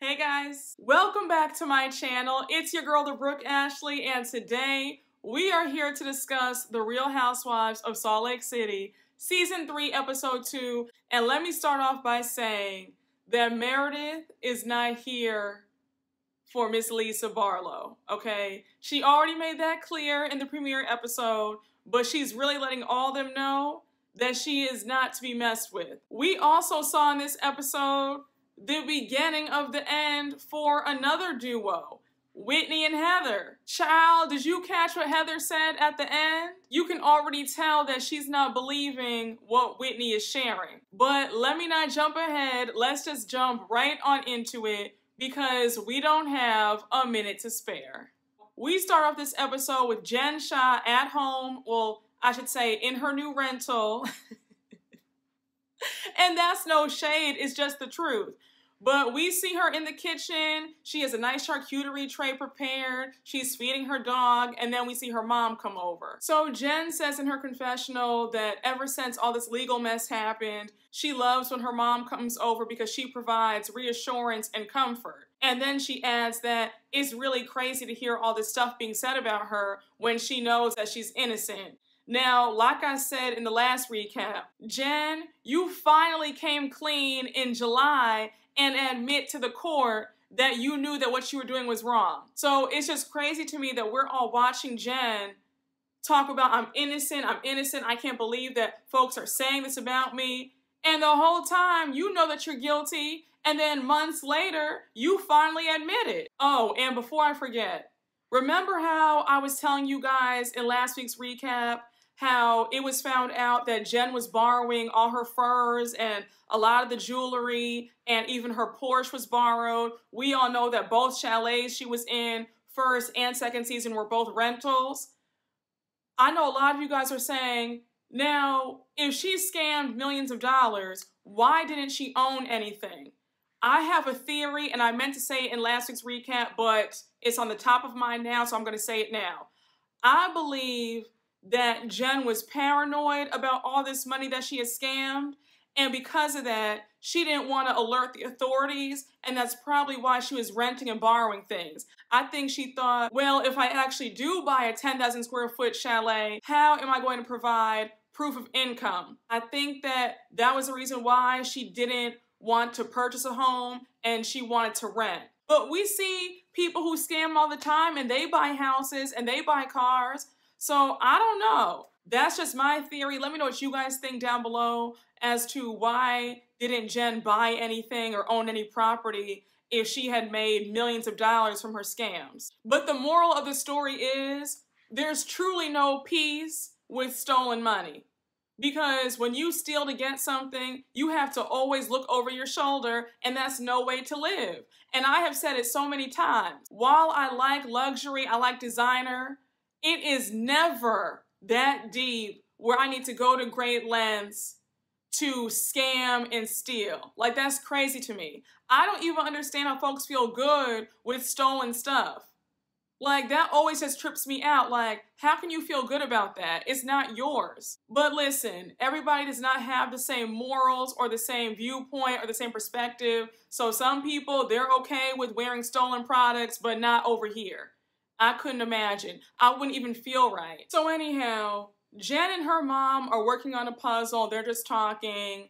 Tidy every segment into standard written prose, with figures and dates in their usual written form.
Hey guys, welcome back to my channel. It's your girl, the Brooke Ashley, and today we are here to discuss The Real Housewives of Salt Lake City, Season 3, Episode 2. And let me start off by saying that Meredith is not here for Miss Lisa Barlow, okay? She already made that clear in the premiere episode, but she's really letting all them know that she is not to be messed with. We also saw in this episode the beginning of the end for another duo, Whitney and Heather. Child, did you catch what Heather said at the end? You can already tell that she's not believing what Whitney is sharing. But let me not jump ahead. Let's just jump right on into it because we don't have a minute to spare. We start off this episode with Jen Shah at home. Well, I should say in her new rental. And that's no shade, it's just the truth. But we see her in the kitchen. She has a nice charcuterie tray prepared. She's feeding her dog, and then we see her mom come over. So Jen says in her confessional that ever since all this legal mess happened, she loves when her mom comes over because she provides reassurance and comfort. And then she adds that it's really crazy to hear all this stuff being said about her when she knows that she's innocent. Now, like I said in the last recap, Jen, you finally came clean in July and admit to the court that you knew that what you were doing was wrong. So it's just crazy to me that we're all watching Jen talk about, I'm innocent, I can't believe that folks are saying this about me. And the whole time, you know that you're guilty, and then months later, you finally admit it. Oh, and before I forget, remember how I was telling you guys in last week's recap how it was found out that Jen was borrowing all her furs and a lot of the jewelry, and even her Porsche was borrowed. We all know that both chalets she was in, first and second season, were both rentals. I know a lot of you guys are saying, now, if she scammed millions of dollars, why didn't she own anything? I have a theory, and I meant to say it in last week's recap, but it's on the top of mind now, so I'm going to say it now. I believe that Jen was paranoid about all this money that she had scammed, and because of that, she didn't want to alert the authorities, and that's probably why she was renting and borrowing things. I think she thought, well, if I actually do buy a 10,000 square foot chalet, how am I going to provide proof of income? I think that that was the reason why she didn't want to purchase a home and she wanted to rent. But we see people who scam all the time and they buy houses and they buy cars. So I don't know. That's just my theory. Let me know what you guys think down below as to why didn't Jen buy anything or own any property if she had made millions of dollars from her scams. But the moral of the story is there's truly no peace with stolen money. Because when you steal to get something, you have to always look over your shoulder, and that's no way to live. And I have said it so many times. While I like luxury, I like designer, it is never that deep where I need to go to great lengths to scam and steal. Like, that's crazy to me. I don't even understand how folks feel good with stolen stuff. Like, that always just trips me out. Like, how can you feel good about that? It's not yours. But listen, everybody does not have the same morals or the same viewpoint or the same perspective. So some people, they're okay with wearing stolen products, but not over here. I couldn't imagine. I wouldn't even feel right. So anyhow, Jen and her mom are working on a puzzle. They're just talking.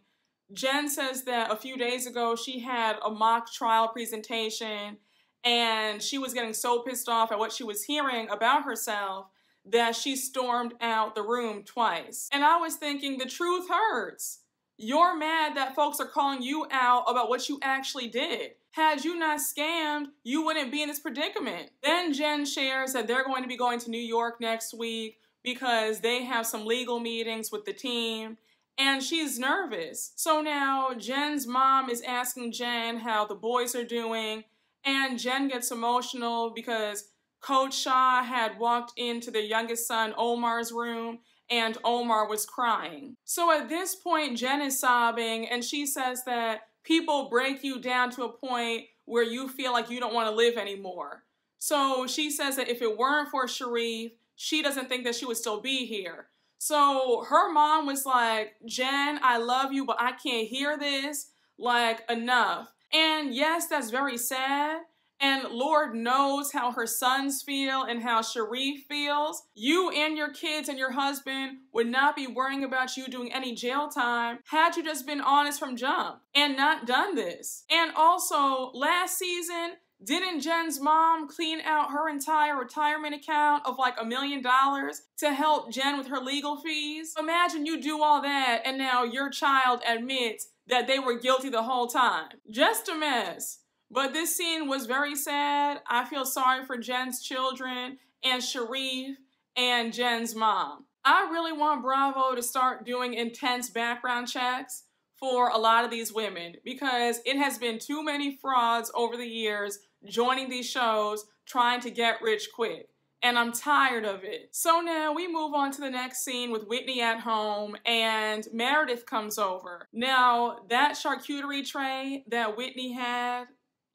Jen says that a few days ago she had a mock trial presentation and she was getting so pissed off at what she was hearing about herself that she stormed out the room twice. And I was thinking, the truth hurts. You're mad that folks are calling you out about what you actually did. Had you not scammed, you wouldn't be in this predicament. Then Jen shares that they're going to be going to New York next week because they have some legal meetings with the team, and she's nervous. So now Jen's mom is asking Jen how the boys are doing, and Jen gets emotional because Coach Shah had walked into their youngest son Omar's room and Omar was crying. So at this point, Jen is sobbing, and she says that people break you down to a point where you feel like you don't want to live anymore. So she says that if it weren't for Sharif, she doesn't think that she would still be here. So her mom was like, Jen, I love you, but I can't hear this. Like, enough. And yes, that's very sad. And Lord knows how her sons feel and how Sharif feels. You and your kids and your husband would not be worrying about you doing any jail time had you just been honest from jump and not done this. And also, last season, didn't Jen's mom clean out her entire retirement account of like $1 million to help Jen with her legal fees? Imagine you do all that and now your child admits that they were guilty the whole time. Just a mess. But this scene was very sad. I feel sorry for Jen's children and Sharif and Jen's mom. I really want Bravo to start doing intense background checks for a lot of these women because it has been too many frauds over the years joining these shows trying to get rich quick. And I'm tired of it. So now we move on to the next scene with Whitney at home and Meredith comes over. Now that charcuterie tray that Whitney had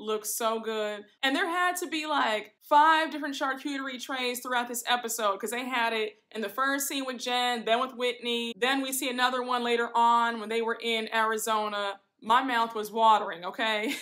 looks so good. And there had to be like 5 different charcuterie trays throughout this episode because they had it in the first scene with Jen, then with Whitney, then we see another one later on when they were in Arizona. My mouth was watering, okay?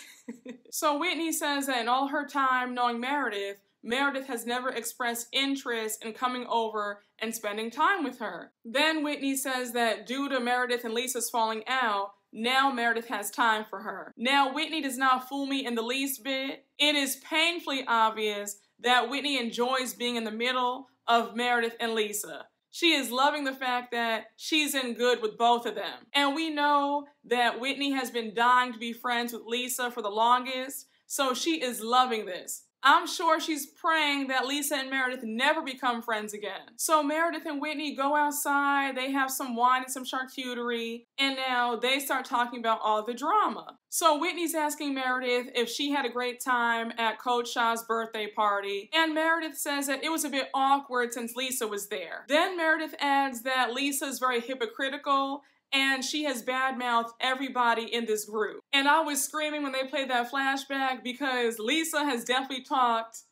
So Whitney says that in all her time knowing Meredith, Meredith has never expressed interest in coming over and spending time with her. Then Whitney says that due to Meredith and Lisa's falling out, now Meredith has time for her. Now Whitney does not fool me in the least bit. It is painfully obvious that Whitney enjoys being in the middle of Meredith and Lisa. She is loving the fact that she's in good with both of them. And we know that Whitney has been dying to be friends with Lisa for the longest, so she is loving this. I'm sure she's praying that Lisa and Meredith never become friends again. So Meredith and Whitney go outside, they have some wine and some charcuterie, and now they start talking about all the drama. So Whitney's asking Meredith if she had a great time at Coach Shah's birthday party, and Meredith says that it was a bit awkward since Lisa was there. Then Meredith adds that Lisa's very hypocritical and she has badmouthed everybody in this group. And I was screaming when they played that flashback because Lisa has definitely talked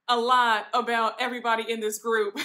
a lot about everybody in this group.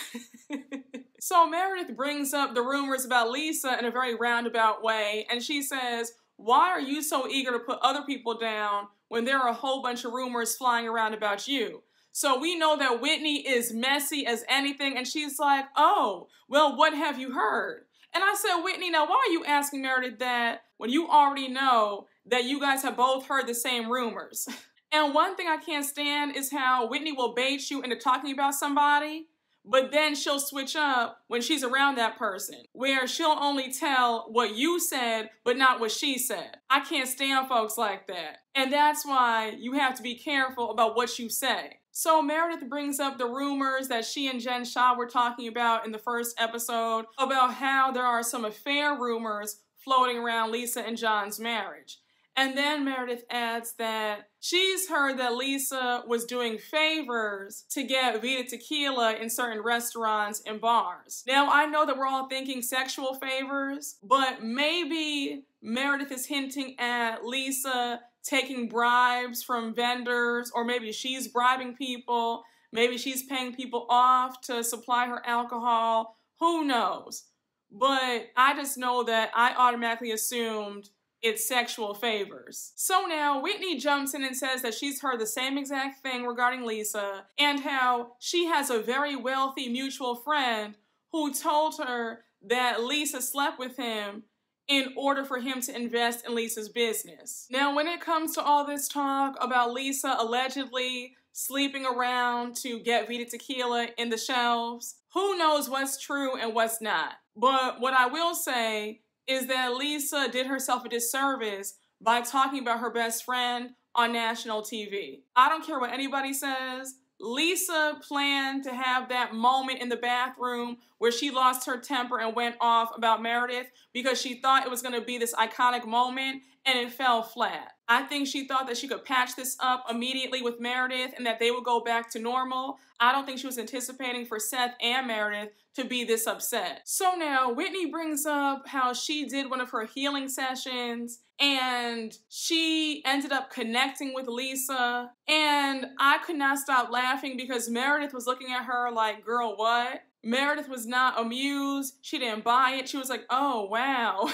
So Meredith brings up the rumors about Lisa in a very roundabout way, and she says, "Why are you so eager to put other people down when there are a whole bunch of rumors flying around about you?" So we know that Whitney is messy as anything, and she's like, "Oh, well, what have you heard?" And I said, "Whitney, now why are you asking Meredith that when you already know that you guys have both heard the same rumors?" And one thing I can't stand is how Whitney will bait you into talking about somebody, but then she'll switch up when she's around that person, where she'll only tell what you said, but not what she said. I can't stand folks like that. And that's why you have to be careful about what you say. So Meredith brings up the rumors that she and Jen Shah were talking about in the first episode about how there are some affair rumors floating around Lisa and John's marriage. And then Meredith adds that she's heard that Lisa was doing favors to get Vida tequila in certain restaurants and bars. Now, I know that we're all thinking sexual favors, but maybe Meredith is hinting at Lisa taking bribes from vendors, or maybe she's bribing people, maybe she's paying people off to supply her alcohol, who knows? But I just know that I automatically assumed it's sexual favors. So now Whitney jumps in and says that she's heard the same exact thing regarding Lisa and how she has a very wealthy mutual friend who told her that Lisa slept with him in order for him to invest in Lisa's business. Now, when it comes to all this talk about Lisa allegedly sleeping around to get Vida tequila in the shelves, who knows what's true and what's not? But what I will say is that Lisa did herself a disservice by talking about her best friend on national TV. I don't care what anybody says. Lisa planned to have that moment in the bathroom where she lost her temper and went off about Meredith because she thought it was going to be this iconic moment, and it fell flat. I think she thought that she could patch this up immediately with Meredith and that they would go back to normal. I don't think she was anticipating for Seth and Meredith to be this upset. So now Whitney brings up how she did one of her healing sessions and she ended up connecting with Lisa. And I could not stop laughing because Meredith was looking at her like, "Girl, what?" Meredith was not amused. She didn't buy it. She was like, "Oh, wow."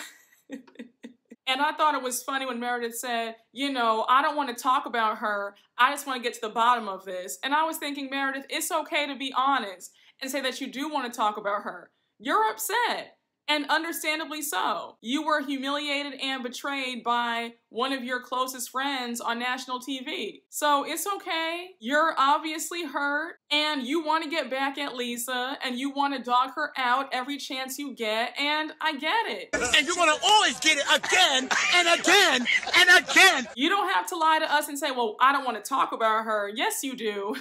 And I thought it was funny when Meredith said, you know, I don't want to talk about her. I just want to get to the bottom of this. And I was thinking, Meredith, it's okay to be honest and say that you do want to talk about her. You're upset. And understandably so. You were humiliated and betrayed by one of your closest friends on national TV. So it's okay. You're obviously hurt and you want to get back at Lisa and you want to dog her out every chance you get, and I get it. And you're gonna always get it again and again and again. You don't have to lie to us and say, well, I don't want to talk about her. Yes, you do.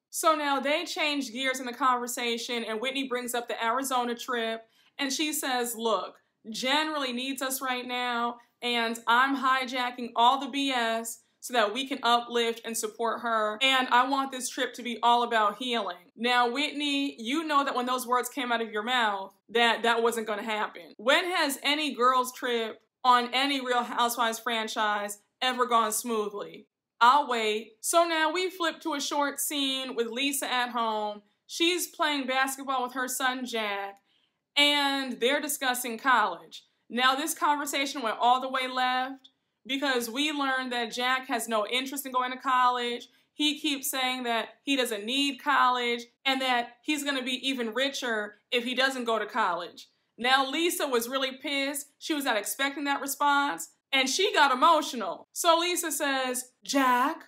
So now they change gears in the conversation and Whitney brings up the Arizona trip. And she says, look, Jen really needs us right now, and I'm hijacking all the BS so that we can uplift and support her, and I want this trip to be all about healing. Now, Whitney, you know that when those words came out of your mouth, that wasn't going to happen. When has any girls' trip on any Real Housewives franchise ever gone smoothly? I'll wait. So now we flip to a short scene with Lisa at home. She's playing basketball with her son, Jack, and they're discussing college. Now, this conversation went all the way left because we learned that Jack has no interest in going to college. He keeps saying that he doesn't need college and that he's going to be even richer if he doesn't go to college. Now, Lisa was really pissed. She was not expecting that response, and she got emotional. So Lisa says, Jack,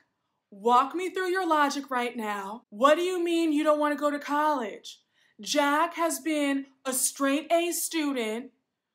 walk me through your logic right now. What do you mean you don't want to go to college? Jack has been a straight A student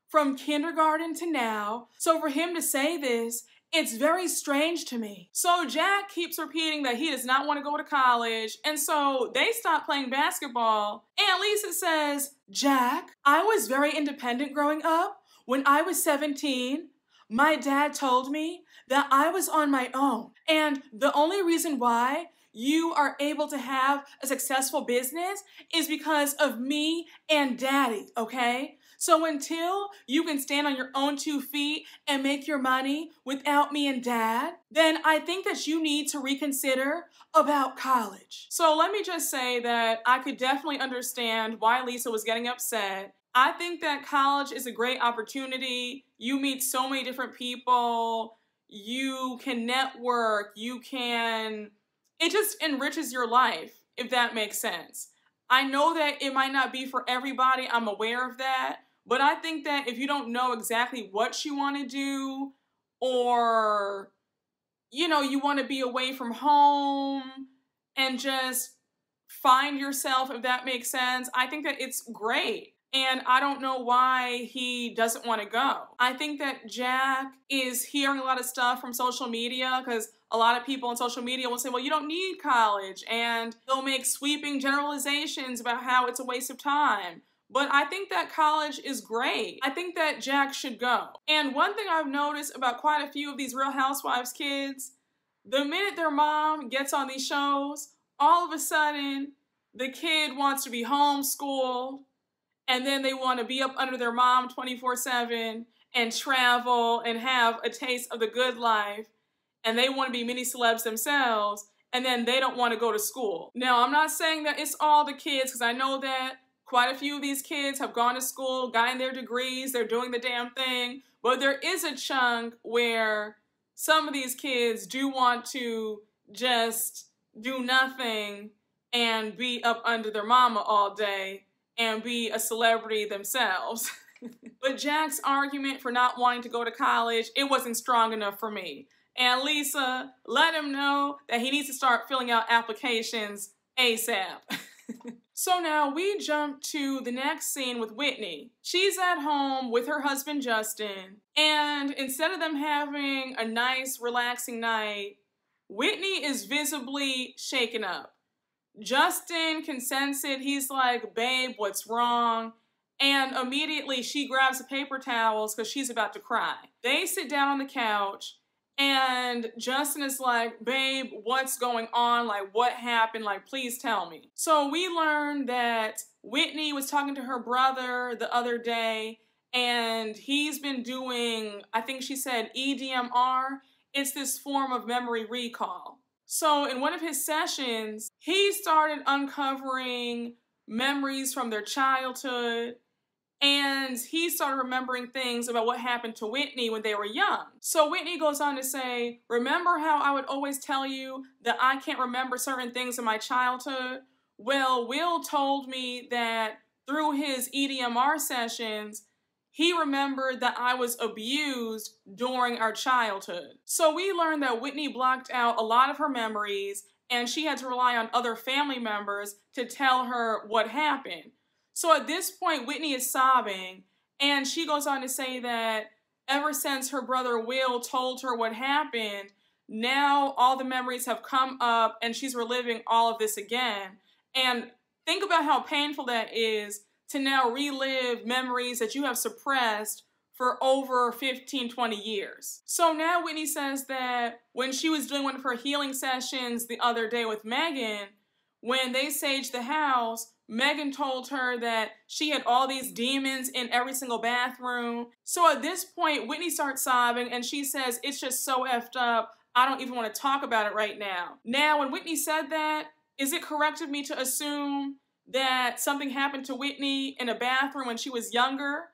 from kindergarten to now, so for him to say this, it's very strange to me. So Jack keeps repeating that he does not want to go to college, and so they stop playing basketball, and Lisa says, Jack, I was very independent growing up. When I was 17, my dad told me that I was on my own, and the only reason why you are able to have a successful business is because of me and daddy, okay? So until you can stand on your own 2 feet and make your money without me and dad, then I think that you need to reconsider about college. So let me just say that I could definitely understand why Lisa was getting upset. I think that college is a great opportunity. You meet so many different people. You can network. It just enriches your life, if that makes sense. I know that it might not be for everybody. I'm aware of that. But I think that if you don't know exactly what you want to do, or, you know, you want to be away from home and just find yourself, if that makes sense, I think that it's great. And I don't know why he doesn't want to go. I think that Jack is hearing a lot of stuff from social media because a lot of people on social media will say, well, you don't need college. And they'll make sweeping generalizations about how it's a waste of time. But I think that college is great. I think that Jack should go. And one thing I've noticed about quite a few of these Real Housewives kids, the minute their mom gets on these shows, all of a sudden, the kid wants to be homeschooled. And then they want to be up under their mom 24/7 and travel and have a taste of the good life. And they want to be mini celebs themselves. And then they don't want to go to school. Now, I'm not saying that it's all the kids, because I know that quite a few of these kids have gone to school, gotten their degrees, they're doing the damn thing. But there is a chunk where some of these kids do want to just do nothing and be up under their mama all day and be a celebrity themselves. But Jack's argument for not wanting to go to college, it wasn't strong enough for me. And Lisa, let him know that he needs to start filling out applications ASAP. So now we jump to the next scene with Whitney. She's at home with her husband, Justin, and instead of them having a nice, relaxing night, Whitney is visibly shaken up. Justin can sense it. He's like, babe, what's wrong? And immediately she grabs the paper towels because she's about to cry. They sit down on the couch and Justin is like, babe, what's going on? Like, what happened? Like, please tell me. So we learned that Whitney was talking to her brother the other day and he's been doing, I think she said EDMR. It's this form of memory recall. So in one of his sessions, he started uncovering memories from their childhood, And he started remembering things about what happened to Whitney when they were young. So Whitney goes on to say, remember how I would always tell you that I can't remember certain things in my childhood? Well, Will told me that through his EDMR sessions, he remembered that I was abused during our childhood. So we learned that Whitney blocked out a lot of her memories and she had to rely on other family members to tell her what happened. So at this point, Whitney is sobbing, and she goes on to say that ever since her brother Will told her what happened, now all the memories have come up and she's reliving all of this again. And think about how painful that is to now relive memories that you have suppressed for over 15, 20 years. So now Whitney says that when she was doing one of her healing sessions the other day with Megan, when they saged the house, Megan told her that she had all these demons in every single bathroom. So at this point, Whitney starts sobbing and she says, it's just so effed up, I don't even want to talk about it right now. Now, when Whitney said that, is it correct of me to assume that something happened to Whitney in a bathroom when she was younger?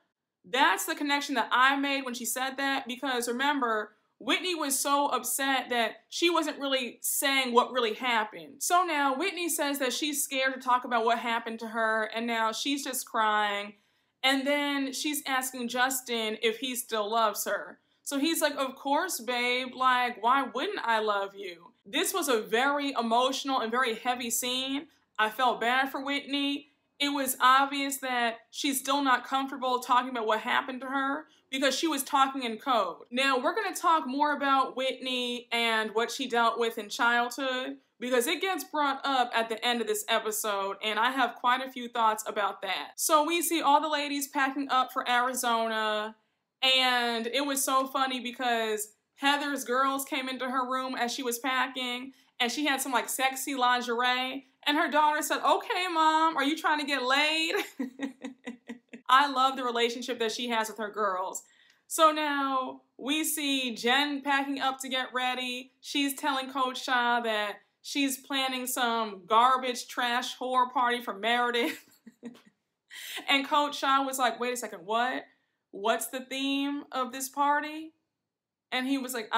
That's the connection that I made when she said that, because remember, Whitney was so upset that she wasn't really saying what really happened. So now Whitney says that she's scared to talk about what happened to her, and now she's just crying. And then she's asking Justin if he still loves her. So he's like, of course, babe, like, why wouldn't I love you? This was a very emotional and very heavy scene. I felt bad for Whitney. It was obvious that she's still not comfortable talking about what happened to her because she was talking in code. Now, we're going to talk more about Whitney and what she dealt with in childhood because it gets brought up at the end of this episode, and I have quite a few thoughts about that. So we see all the ladies packing up for Arizona, and it was so funny because Heather's girls came into her room as she was packing, and she had some like sexy lingerie, and her daughter said, okay, Mom, are you trying to get laid? I love the relationship that she has with her girls. So now we see Jen packing up to get ready. She's telling Coach Shah that she's planning some garbage trash whore party for Meredith. And Coach Shah was like, wait a second, what? What's the theme of this party? And he was like,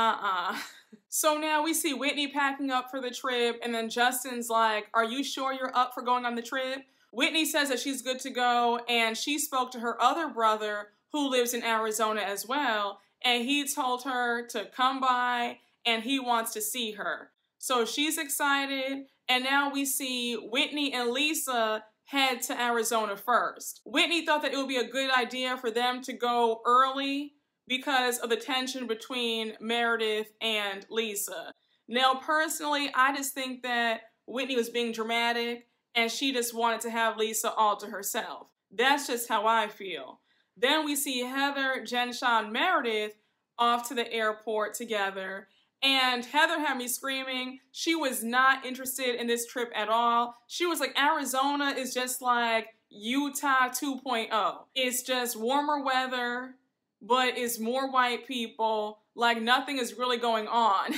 So now we see Whitney packing up for the trip, and then Justin's like, are you sure you're up for going on the trip? Whitney says that she's good to go, and she spoke to her other brother who lives in Arizona as well, and he told her to come by and he wants to see her. So she's excited, and now we see Whitney and Lisa head to Arizona first. Whitney thought that it would be a good idea for them to go early because of the tension between Meredith and Lisa. Now, personally, I just think that Whitney was being dramatic and she just wanted to have Lisa all to herself. That's just how I feel. Then we see Heather, Jen, Shah, and Meredith off to the airport together. And Heather had me screaming. She was not interested in this trip at all. She was like, Arizona is just like Utah 2.0. It's just warmer weather, but it's more white people. Like nothing is really going on.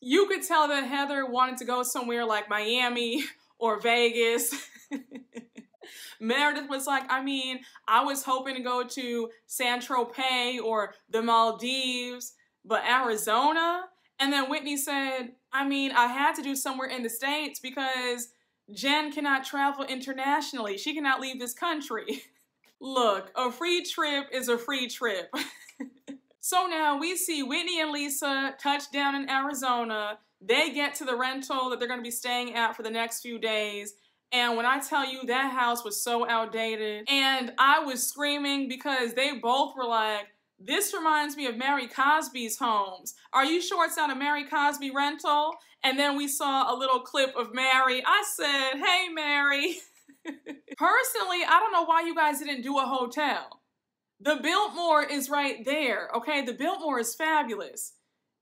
You could tell that Heather wanted to go somewhere like Miami or Vegas. Meredith was like, I mean, I was hoping to go to Saint-Tropez or the Maldives, but Arizona? And then Whitney said, I mean, I had to do somewhere in the States because Jen cannot travel internationally. She cannot leave this country. Look, a free trip is a free trip. So now we see Whitney and Lisa touch down in Arizona. They get to the rental that they're going to be staying at for the next few days. And when I tell you that house was so outdated, and I was screaming because they both were like, this reminds me of Mary Cosby's homes. Are you sure it's not a Mary Cosby rental? And then we saw a little clip of Mary. I said, hey, Mary. Personally, I don't know why you guys didn't do a hotel. The Biltmore is right there, okay? The Biltmore is fabulous.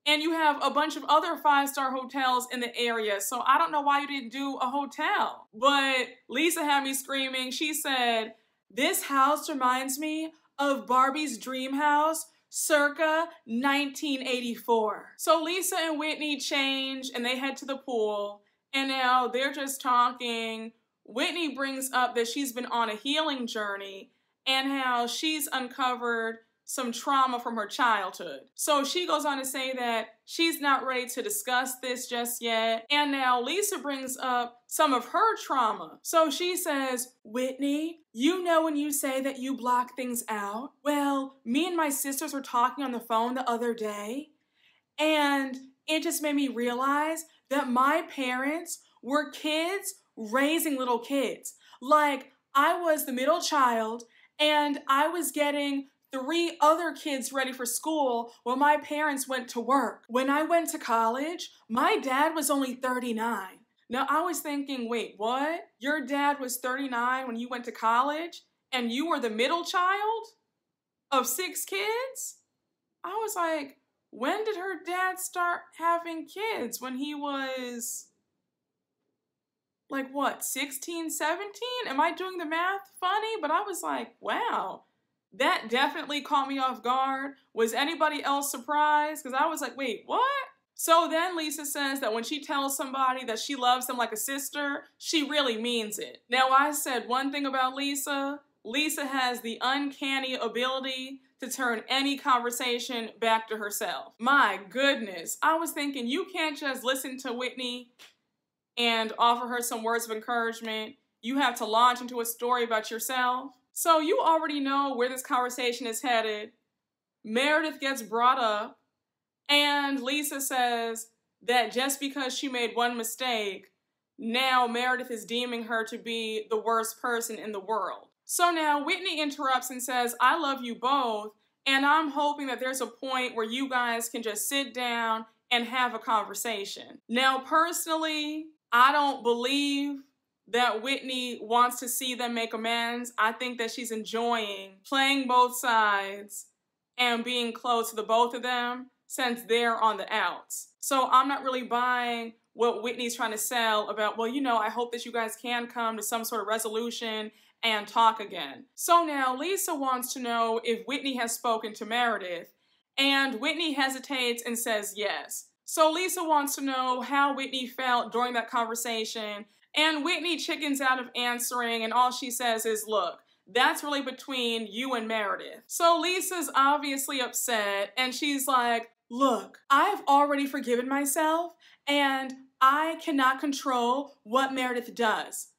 And you have a bunch of other 5-star hotels in the area, so I don't know why you didn't do a hotel. But Lisa had me screaming. She said, this house reminds me of Barbie's dream house circa 1984. So Lisa and Whitney change and they head to the pool, and now they're just talking. Whitney brings up that she's been on a healing journey, and how she's uncovered some trauma from her childhood. So she goes on to say that she's not ready to discuss this just yet. And now Lisa brings up some of her trauma. So she says, Whitney, you know when you say that you block things out? Well, me and my sisters were talking on the phone the other day, and it just made me realize that my parents were kids raising little kids. Like, I was the middle child, and I was getting 3 other kids ready for school while my parents went to work. When I went to college, my dad was only 39. Now I was thinking, wait, what? Your dad was 39 when you went to college and you were the middle child of 6 kids? I was like, when did her dad start having kids? When he was like what, 16, 17? Am I doing the math funny? But I was like, wow. That definitely caught me off guard. Was anybody else surprised? Because I was like, wait, what? So then Lisa says that when she tells somebody that she loves them like a sister, she really means it. Now I said one thing about Lisa. Lisa has the uncanny ability to turn any conversation back to herself. My goodness. I was thinking you can't just listen to Whitney and offer her some words of encouragement. You have to launch into a story about yourself. So you already know where this conversation is headed. Meredith gets brought up, and Lisa says that just because she made one mistake, now Meredith is deeming her to be the worst person in the world. So now Whitney interrupts and says, I love you both, and I'm hoping that there's a point where you guys can just sit down and have a conversation. Now, personally, I don't believe that Whitney wants to see them make amends. I think that she's enjoying playing both sides and being close to the both of them since they're on the outs. So I'm not really buying what Whitney's trying to sell about, well, you know, I hope that you guys can come to some sort of resolution and talk again. So now Lisa wants to know if Whitney has spoken to Meredith, and Whitney hesitates and says yes. So Lisa wants to know how Whitney felt during that conversation, and Whitney chickens out of answering, and all she says is, look, that's really between you and Meredith. So Lisa's obviously upset, and she's like, look, I've already forgiven myself, and I cannot control what Meredith does.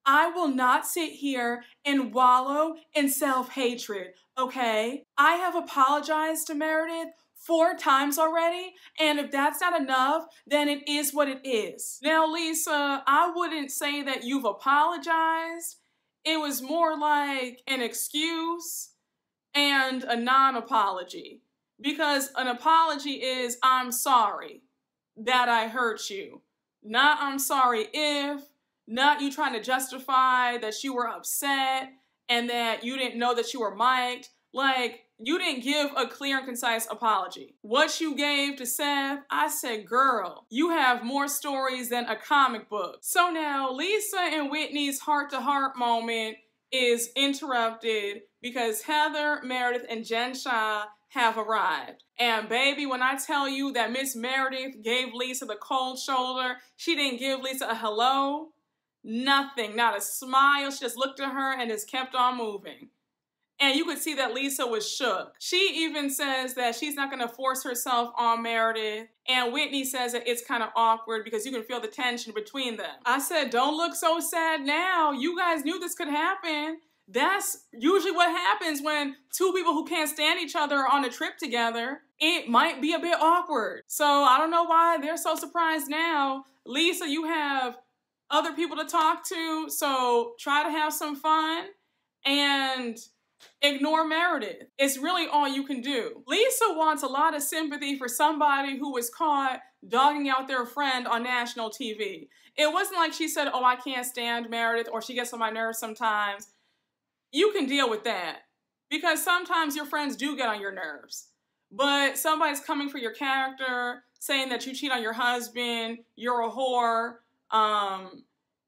I will not sit here and wallow in self-hatred, okay? I have apologized to Meredith 4 times already, and if that's not enough, then it is what it is. Now, Lisa, I wouldn't say that you've apologized. It was more like an excuse and a non-apology. Because an apology is, I'm sorry that I hurt you. Not I'm sorry if, not you trying to justify that you were upset and that you didn't know that you were mic'd. Like, you didn't give a clear and concise apology. What you gave to Seth, I said, girl, you have more stories than a comic book. So now Lisa and Whitney's heart-to-heart moment is interrupted because Heather, Meredith, and Jen Shah have arrived. And baby, when I tell you that Miss Meredith gave Lisa the cold shoulder, she didn't give Lisa a hello, nothing, not a smile. She just looked at her and just kept on moving. And you could see that Lisa was shook. She even says that she's not gonna force herself on Meredith. And Whitney says that it's kind of awkward because you can feel the tension between them. I said, don't look so sad now. You guys knew this could happen. That's usually what happens when 2 people who can't stand each other are on a trip together. It might be a bit awkward. So I don't know why they're so surprised now. Lisa, you have other people to talk to, so try to have some fun and ignore Meredith. It's really all you can do. Lisa wants a lot of sympathy for somebody who was caught dogging out their friend on national TV. It wasn't like she said, oh, I can't stand Meredith, or she gets on my nerves sometimes. You can deal with that because sometimes your friends do get on your nerves. But somebody's coming for your character, saying that you cheat on your husband, you're a whore,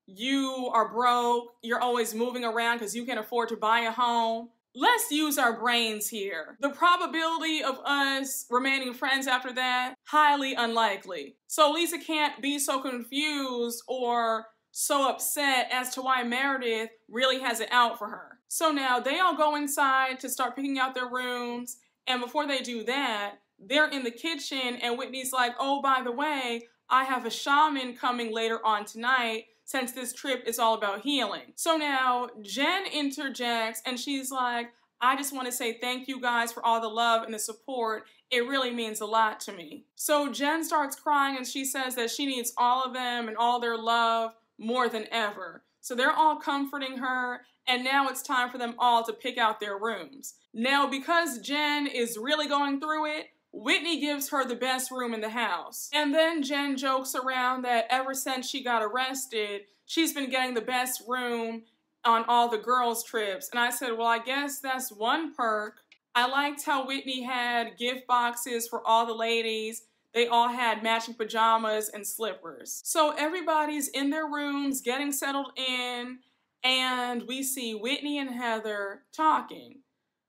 you are broke, you're always moving around because you can't afford to buy a home. Let's use our brains here. The probability of us remaining friends after that, highly unlikely. So Lisa can't be so confused or so upset as to why Meredith really has it out for her. So now they all go inside to start picking out their rooms, and before they do that, they're in the kitchen and Whitney's like, oh, by the way, I have a shaman coming later on tonight since this trip is all about healing. So now Jen interjects and she's like, I just want to say thank you guys for all the love and the support. It really means a lot to me. So Jen starts crying and she says that she needs all of them and all their love more than ever. So they're all comforting her, and now it's time for them all to pick out their rooms. Now, because Jen is really going through it, Whitney gives her the best room in the house. And then Jen jokes around that ever since she got arrested, she's been getting the best room on all the girls' trips. And I said, well, I guess that's one perk. I liked how Whitney had gift boxes for all the ladies. They all had matching pajamas and slippers. So everybody's in their rooms getting settled in, and we see Whitney and Heather talking.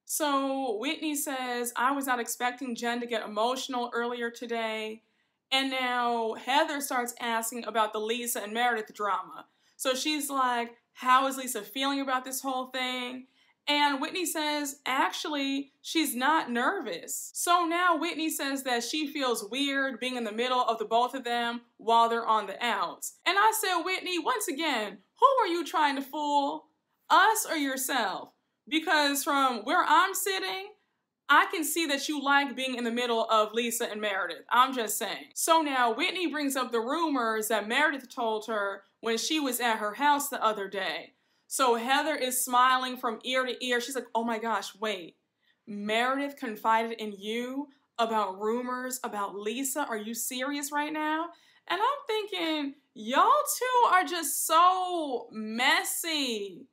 So Whitney says, I was not expecting Jen to get emotional earlier today. And now Heather starts asking about the Lisa and Meredith drama. So she's like, how is Lisa feeling about this whole thing? And Whitney says, actually, she's not nervous. So now Whitney says that she feels weird being in the middle of the both of them while they're on the outs. And I said, Whitney, once again, who are you trying to fool? Us or yourself? Because from where I'm sitting, I can see that you like being in the middle of Lisa and Meredith. I'm just saying. So now Whitney brings up the rumors that Meredith told her when she was at her house the other day. So Heather is smiling from ear to ear. She's like, oh my gosh, wait. Meredith confided in you about rumors about Lisa? Are you serious right now? And I'm thinking, y'all two are just so messy.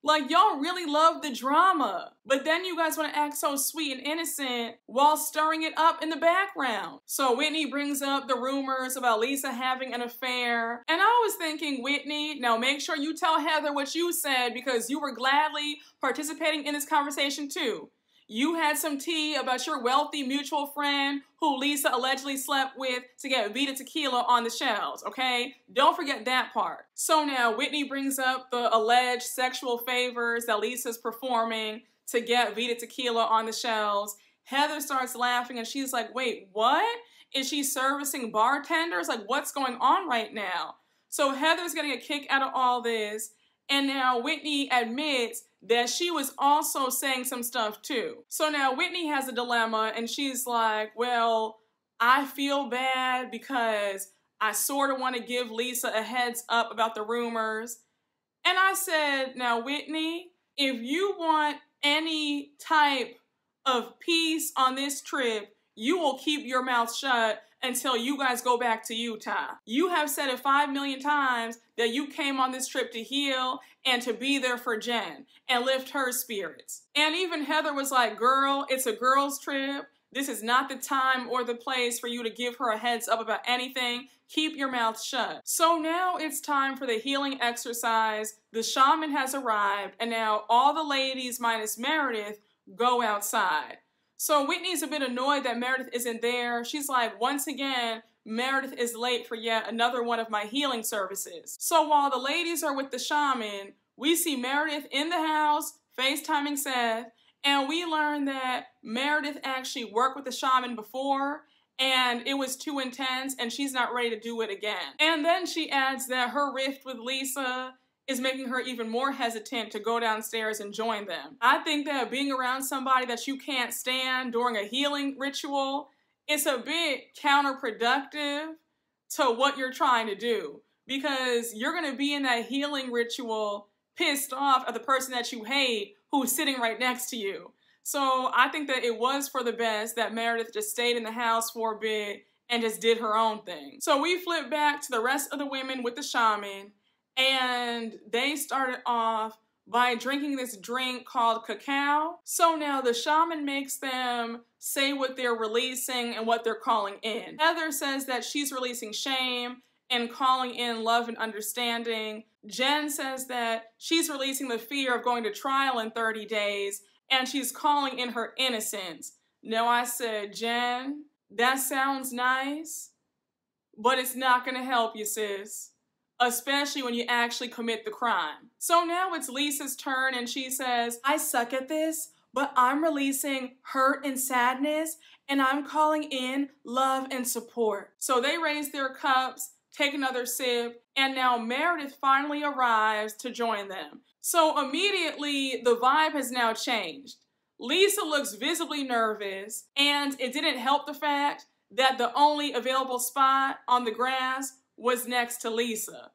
Like, y'all really love the drama. But then you guys want to act so sweet and innocent while stirring it up in the background. So Whitney brings up the rumors about Lisa having an affair. And I was thinking, Whitney, now make sure you tell Heather what you said because you were gladly participating in this conversation too. You had some tea about your wealthy mutual friend who Lisa allegedly slept with to get Vita tequila on the shelves, okay? Don't forget that part. So now Whitney brings up the alleged sexual favors that Lisa's performing to get Vita tequila on the shelves. Heather starts laughing and she's like, wait, what? Is she servicing bartenders? Like, what's going on right now? So Heather's getting a kick out of all this. And now Whitney admits that she was also saying some stuff too. So now Whitney has a dilemma and she's like, well, I feel bad because I sort of want to give Lisa a heads up about the rumors. And I said, now Whitney, if you want any type of peace on this trip, you will keep your mouth shut until you guys go back to Utah. You have said it 5 million times that you came on this trip to heal and to be there for Jen and lift her spirits. And even Heather was like, girl, it's a girl's trip. This is not the time or the place for you to give her a heads up about anything. Keep your mouth shut. So now it's time for the healing exercise. The shaman has arrived, and now all the ladies minus Meredith go outside. So Whitney's a bit annoyed that Meredith isn't there. She's like, once again, Meredith is late for yet another one of my healing services. So while the ladies are with the shaman, we see Meredith in the house, FaceTiming Seth, and we learn that Meredith actually worked with the shaman before, and it was too intense, and she's not ready to do it again. And then she adds that her rift with Lisa is making her even more hesitant to go downstairs and join them. I think that being around somebody that you can't stand during a healing ritual, it's a bit counterproductive to what you're trying to do, because you're gonna be in that healing ritual pissed off at the person that you hate who's sitting right next to you. So I think that it was for the best that Meredith just stayed in the house for a bit and just did her own thing. So we flip back to the rest of the women with the shaman, and they started off by drinking this drink called cacao. So now the shaman makes them say what they're releasing and what they're calling in. Heather says that she's releasing shame and calling in love and understanding. Jen says that she's releasing the fear of going to trial in 30 days and she's calling in her innocence. Now I said, Jen, that sounds nice, but it's not gonna help you, sis. especially when you actually commit the crime. So now it's Lisa's turn and she says, I suck at this, but I'm releasing hurt and sadness and I'm calling in love and support. So they raise their cups, take another sip, and now Meredith finally arrives to join them. So immediately the vibe has now changed. Lisa looks visibly nervous, and it didn't help the fact that the only available spot on the grass was next to Lisa.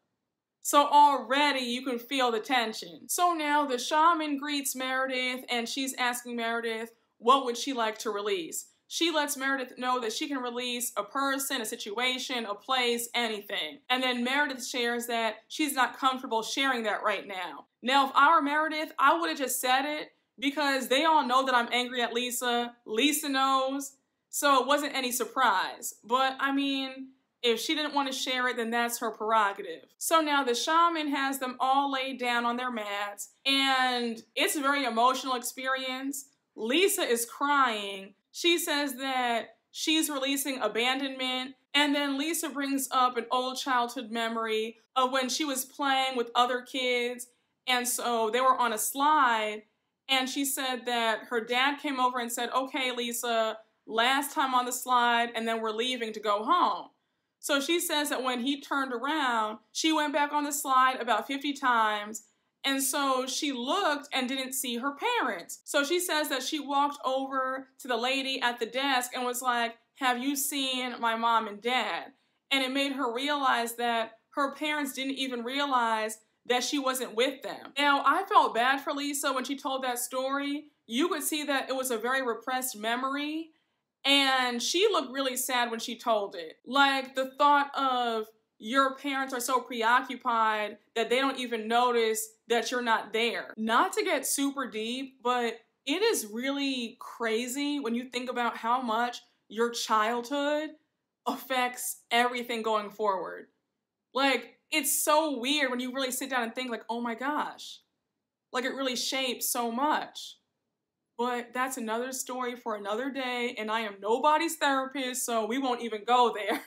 So already you can feel the tension. So now the shaman greets Meredith and she's asking Meredith what would she like to release. She lets Meredith know that she can release a person, a situation, a place, anything. And then Meredith shares that she's not comfortable sharing that right now. Now, if I were Meredith, I would have just said it because they all know that I'm angry at Lisa. Lisa knows. So it wasn't any surprise. But I mean, if she didn't want to share it, then that's her prerogative. So now the shaman has them all laid down on their mats, and it's a very emotional experience. Lisa is crying. She says that she's releasing abandonment, and then Lisa brings up an old childhood memory of when she was playing with other kids, and so they were on a slide, and she said that her dad came over and said, okay, Lisa, last time on the slide, and then we're leaving to go home. So she says that when he turned around, she went back on the slide about 50 times, and so she looked and didn't see her parents. So she says that she walked over to the lady at the desk and was like, have you seen my mom and dad? And it made her realize that her parents didn't even realize that she wasn't with them. Now, I felt bad for Lisa when she told that story. You could see that it was a very repressed memory, and she looked really sad when she told it. Like, the thought of your parents are so preoccupied that they don't even notice that you're not there. Not to get super deep, but it is really crazy when you think about how much your childhood affects everything going forward. Like, it's so weird when you really sit down and think like, oh my gosh, like it really shapes so much. But that's another story for another day, and I am nobody's therapist, so we won't even go there.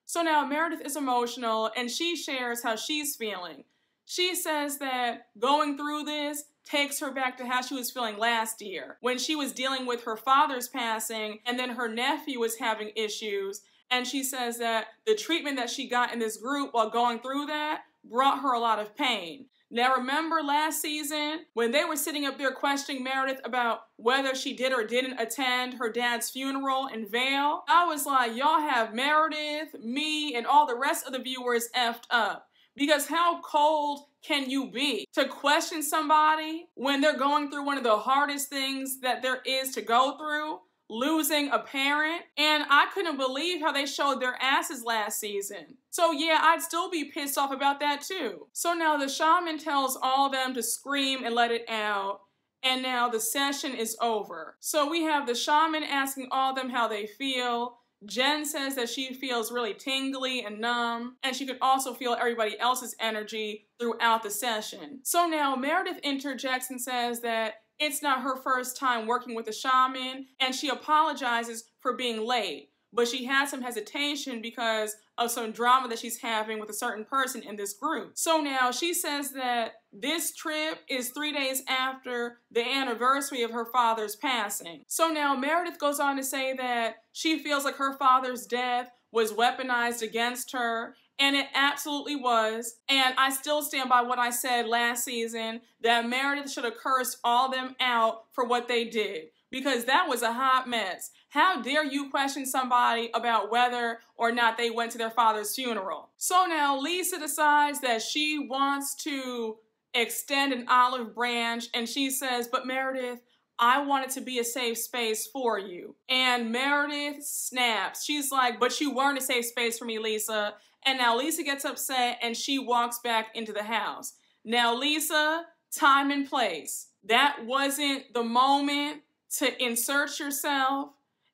So now Meredith is emotional, and she shares how she's feeling. She says that going through this takes her back to how she was feeling last year, when she was dealing with her father's passing, and then her nephew was having issues, and she says that the treatment that she got in this group while going through that brought her a lot of pain. Now remember last season when they were sitting up there questioning Meredith about whether she did or didn't attend her dad's funeral in Vail? I was like, y'all have Meredith, me, and all the rest of the viewers effed up. Because how cold can you be to question somebody when they're going through one of the hardest things that there is to go through? Losing a parent, and I couldn't believe how they showed their asses last season. So yeah, I'd still be pissed off about that too. So now the shaman tells all of them to scream and let it out, and now the session is over. So we have the shaman asking all of them how they feel. Jen says that she feels really tingly and numb, and she could also feel everybody else's energy throughout the session. So now Meredith interjects and says that it's not her first time working with a shaman, and she apologizes for being late, but she has some hesitation because of some drama that she's having with a certain person in this group. So now she says that this trip is 3 days after the anniversary of her father's passing. So now Meredith goes on to say that she feels like her father's death was weaponized against her, and it absolutely was. And I still stand by what I said last season, that Meredith should have cursed all them out for what they did, because that was a hot mess. How dare you question somebody about whether or not they went to their father's funeral? So now Lisa decides that she wants to extend an olive branch, and she says, but Meredith, I want it to be a safe space for you. And Meredith snaps. She's like, but you weren't a safe space for me, Lisa. And now Lisa gets upset and she walks back into the house. Now, Lisa, time and place. That wasn't the moment to insert yourself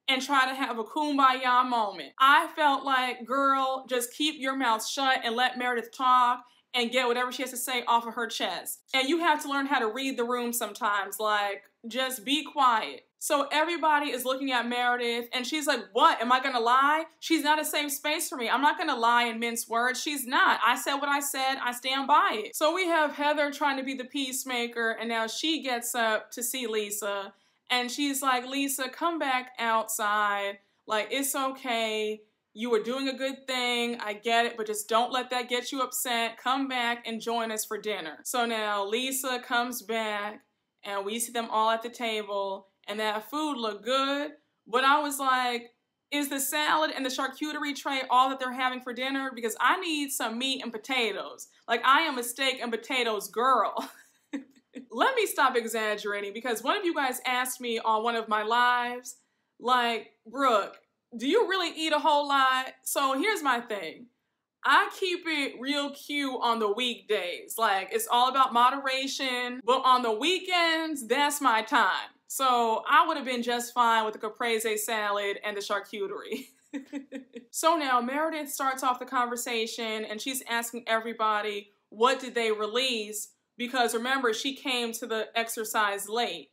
and try to have a kumbaya moment. I felt like, girl, just keep your mouth shut and let Meredith talk and get whatever she has to say off of her chest. And you have to learn how to read the room sometimes, like, just be quiet. So everybody is looking at Meredith and she's like, what? Am I gonna lie? She's not a safe space for me. I'm not gonna lie and mince words. She's not. I said what I said. I stand by it. So we have Heather trying to be the peacemaker, and now she gets up to see Lisa and she's like, Lisa, come back outside. Like, it's okay. You were doing a good thing. I get it, but just don't let that get you upset. Come back and join us for dinner. So now Lisa comes back and we see them all at the table. And that food looked good, but I was like, is the salad and the charcuterie tray all that they're having for dinner? Because I need some meat and potatoes. Like, I am a steak and potatoes girl. Let me stop exaggerating, because one of you guys asked me on one of my lives, like, Brooke, do you really eat a whole lot? So here's my thing. I keep it real cute on the weekdays. Like, it's all about moderation, but on the weekends, that's my time. So I would have been just fine with the caprese salad and the charcuterie. So now Meredith starts off the conversation and she's asking everybody, what did they release? Because remember, she came to the exercise late.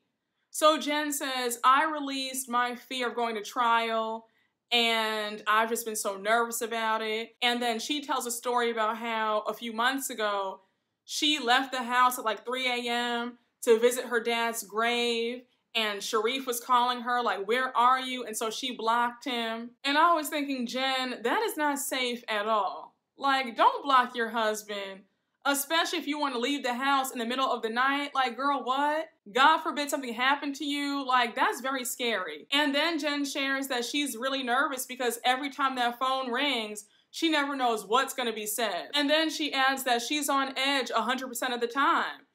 So Jen says, I released my fear of going to trial and I've just been so nervous about it. And then she tells a story about how a few months ago, she left the house at like 3 a.m. to visit her dad's grave. And Sharif was calling her like, where are you? And so she blocked him. And I was thinking, Jen, that is not safe at all. Like, don't block your husband, especially if you want to leave the house in the middle of the night. Like, girl, what? God forbid something happened to you. Like, that's very scary. And then Jen shares that she's really nervous because every time that phone rings, she never knows what's going to be said. And then she adds that she's on edge 100% of the time.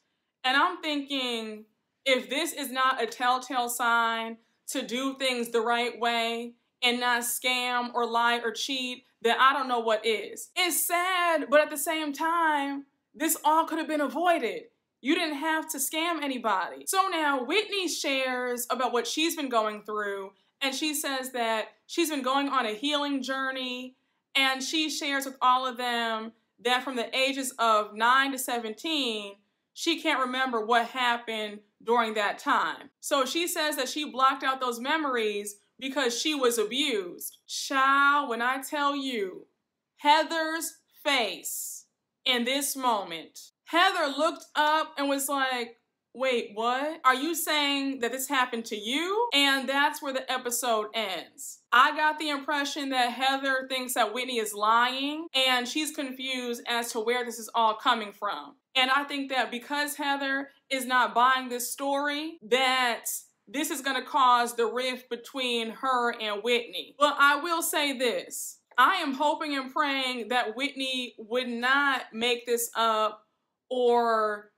And I'm thinking, if this is not a telltale sign to do things the right way and not scam or lie or cheat, then I don't know what is. It's sad, but at the same time, this all could have been avoided. You didn't have to scam anybody. So now Whitney shares about what she's been going through, and she says that she's been going on a healing journey, and she shares with all of them that from the ages of 9 to 17, she can't remember what happened during that time. So she says that she blocked out those memories because she was abused. Child, when I tell you, Heather's face in this moment, Heather looked up and was like, wait, what? Are you saying that this happened to you? And that's where the episode ends. I got the impression that Heather thinks that Whitney is lying and she's confused as to where this is all coming from. And I think that because Heather is not buying this story, that this is going to cause the rift between her and Whitney. But I will say this. I am hoping and praying that Whitney would not make this up or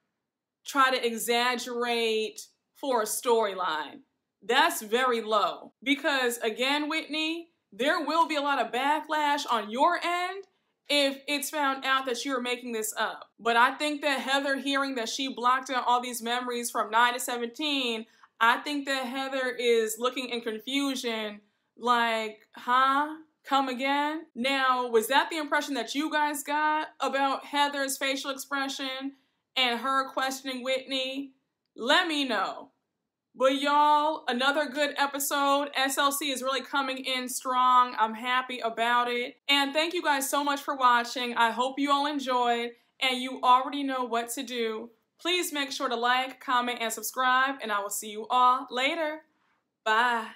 try to exaggerate for a storyline. That's very low. Because again, Whitney, there will be a lot of backlash on your end if it's found out that you're making this up. But I think that Heather hearing that she blocked out all these memories from 9 to 17, I think that Heather is looking in confusion like, huh? Come again? Now, was that the impression that you guys got about Heather's facial expression and her questioning Whitney? Let me know. But y'all, another good episode. SLC is really coming in strong. I'm happy about it. And thank you guys so much for watching. I hope you all enjoyed, and you already know what to do. Please make sure to like, comment, and subscribe, and I will see you all later. Bye.